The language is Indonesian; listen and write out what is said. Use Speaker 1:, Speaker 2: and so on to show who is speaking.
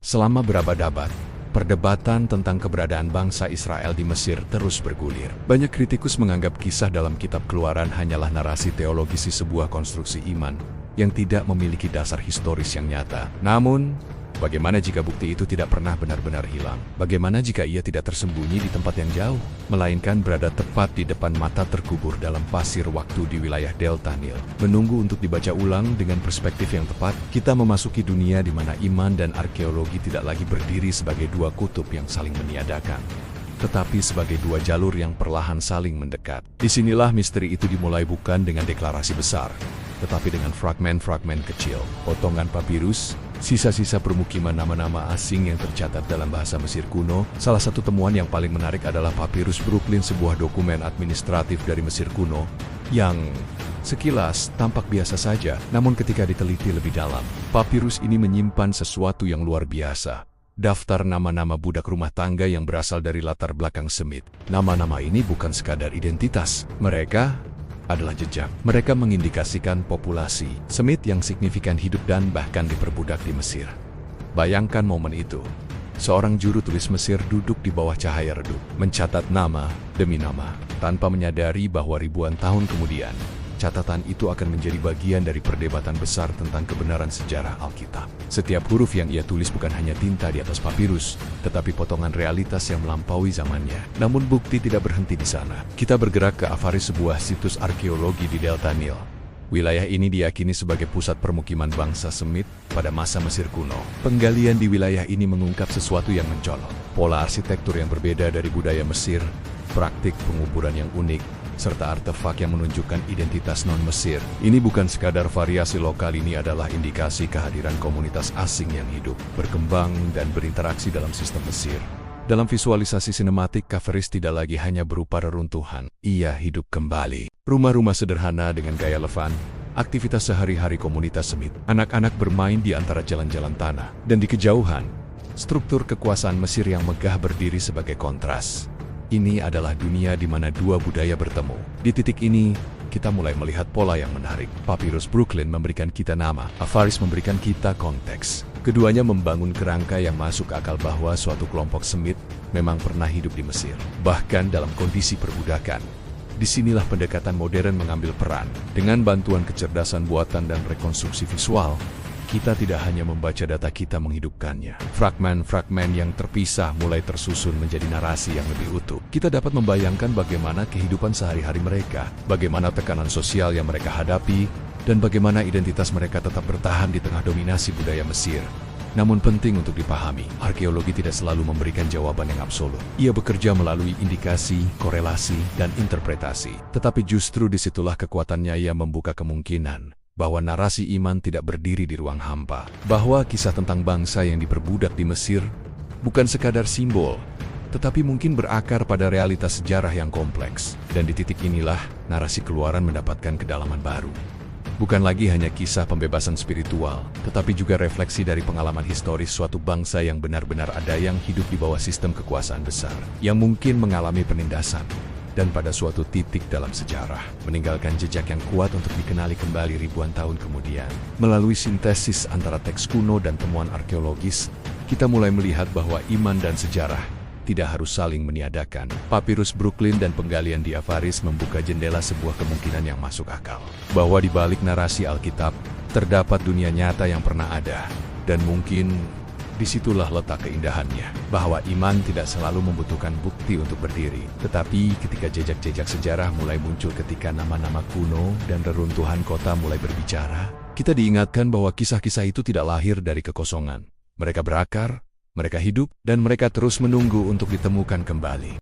Speaker 1: Selama berabad-abad, perdebatan tentang keberadaan bangsa Israel di Mesir terus bergulir. Banyak kritikus menganggap kisah dalam kitab Keluaran hanyalah narasi teologis sebuah konstruksi iman yang tidak memiliki dasar historis yang nyata. Namun, bagaimana jika bukti itu tidak pernah benar-benar hilang? Bagaimana jika ia tidak tersembunyi di tempat yang jauh, melainkan berada tepat di depan mata terkubur dalam pasir waktu di wilayah Delta Nil? Menunggu untuk dibaca ulang dengan perspektif yang tepat, kita memasuki dunia di mana iman dan arkeologi tidak lagi berdiri sebagai dua kutub yang saling meniadakan, tetapi sebagai dua jalur yang perlahan saling mendekat. Disinilah misteri itu dimulai, bukan dengan deklarasi besar, tetapi dengan fragmen-fragmen kecil, potongan papirus, sisa-sisa permukiman nama-nama asing yang tercatat dalam bahasa Mesir kuno. Salah satu temuan yang paling menarik adalah Papirus Brooklyn, sebuah dokumen administratif dari Mesir kuno yang sekilas tampak biasa saja, namun ketika diteliti lebih dalam, papirus ini menyimpan sesuatu yang luar biasa. Daftar nama-nama budak rumah tangga yang berasal dari latar belakang Semit. Nama-nama ini bukan sekadar identitas, mereka adalah jejak. Mereka mengindikasikan populasi Semit yang signifikan hidup dan bahkan diperbudak di Mesir. Bayangkan momen itu. Seorang juru tulis Mesir duduk di bawah cahaya redup, mencatat nama demi nama, tanpa menyadari bahwa ribuan tahun kemudian, catatan itu akan menjadi bagian dari perdebatan besar tentang kebenaran sejarah Alkitab. Setiap huruf yang ia tulis bukan hanya tinta di atas papirus, tetapi potongan realitas yang melampaui zamannya. Namun bukti tidak berhenti di sana. Kita bergerak ke Avaris, sebuah situs arkeologi di Delta Nil. Wilayah ini diyakini sebagai pusat permukiman bangsa Semit pada masa Mesir kuno. Penggalian di wilayah ini mengungkap sesuatu yang mencolok. Pola arsitektur yang berbeda dari budaya Mesir, praktik penguburan yang unik, serta artefak yang menunjukkan identitas non-Mesir. Ini bukan sekadar variasi lokal, ini adalah indikasi kehadiran komunitas asing yang hidup, berkembang, dan berinteraksi dalam sistem Mesir. Dalam visualisasi sinematik, Avaris tidak lagi hanya berupa reruntuhan. Ia hidup kembali. Rumah-rumah sederhana dengan gaya Levant, aktivitas sehari-hari komunitas Semit, anak-anak bermain di antara jalan-jalan tanah, dan di kejauhan, struktur kekuasaan Mesir yang megah berdiri sebagai kontras. Ini adalah dunia di mana dua budaya bertemu. Di titik ini, kita mulai melihat pola yang menarik. Papirus Brooklyn memberikan kita nama, Avaris memberikan kita konteks. Keduanya membangun kerangka yang masuk akal bahwa suatu kelompok Semit memang pernah hidup di Mesir, bahkan dalam kondisi perbudakan. Disinilah pendekatan modern mengambil peran. Dengan bantuan kecerdasan buatan dan rekonstruksi visual, kita tidak hanya membaca data, kita menghidupkannya. Fragmen-fragmen yang terpisah mulai tersusun menjadi narasi yang lebih utuh. Kita dapat membayangkan bagaimana kehidupan sehari-hari mereka, bagaimana tekanan sosial yang mereka hadapi, dan bagaimana identitas mereka tetap bertahan di tengah dominasi budaya Mesir. Namun penting untuk dipahami, arkeologi tidak selalu memberikan jawaban yang absolut. Ia bekerja melalui indikasi, korelasi, dan interpretasi. Tetapi justru disitulah kekuatannya. Ia membuka kemungkinan bahwa narasi iman tidak berdiri di ruang hampa, bahwa kisah tentang bangsa yang diperbudak di Mesir bukan sekadar simbol, tetapi mungkin berakar pada realitas sejarah yang kompleks. Dan di titik inilah narasi Keluaran mendapatkan kedalaman baru. Bukan lagi hanya kisah pembebasan spiritual, tetapi juga refleksi dari pengalaman historis suatu bangsa yang benar-benar ada, yang hidup di bawah sistem kekuasaan besar, yang mungkin mengalami penindasan, dan pada suatu titik dalam sejarah, meninggalkan jejak yang kuat untuk dikenali kembali ribuan tahun kemudian. Melalui sintesis antara teks kuno dan temuan arkeologis, kita mulai melihat bahwa iman dan sejarah tidak harus saling meniadakan. Papirus Brooklyn dan penggalian di Avaris membuka jendela sebuah kemungkinan yang masuk akal, bahwa di balik narasi Alkitab terdapat dunia nyata yang pernah ada, dan mungkin disitulah letak keindahannya, bahwa iman tidak selalu membutuhkan bukti untuk berdiri. Tetapi ketika jejak-jejak sejarah mulai muncul, ketika nama-nama kuno dan reruntuhan kota mulai berbicara, kita diingatkan bahwa kisah-kisah itu tidak lahir dari kekosongan. Mereka berakar, mereka hidup, dan mereka terus menunggu untuk ditemukan kembali.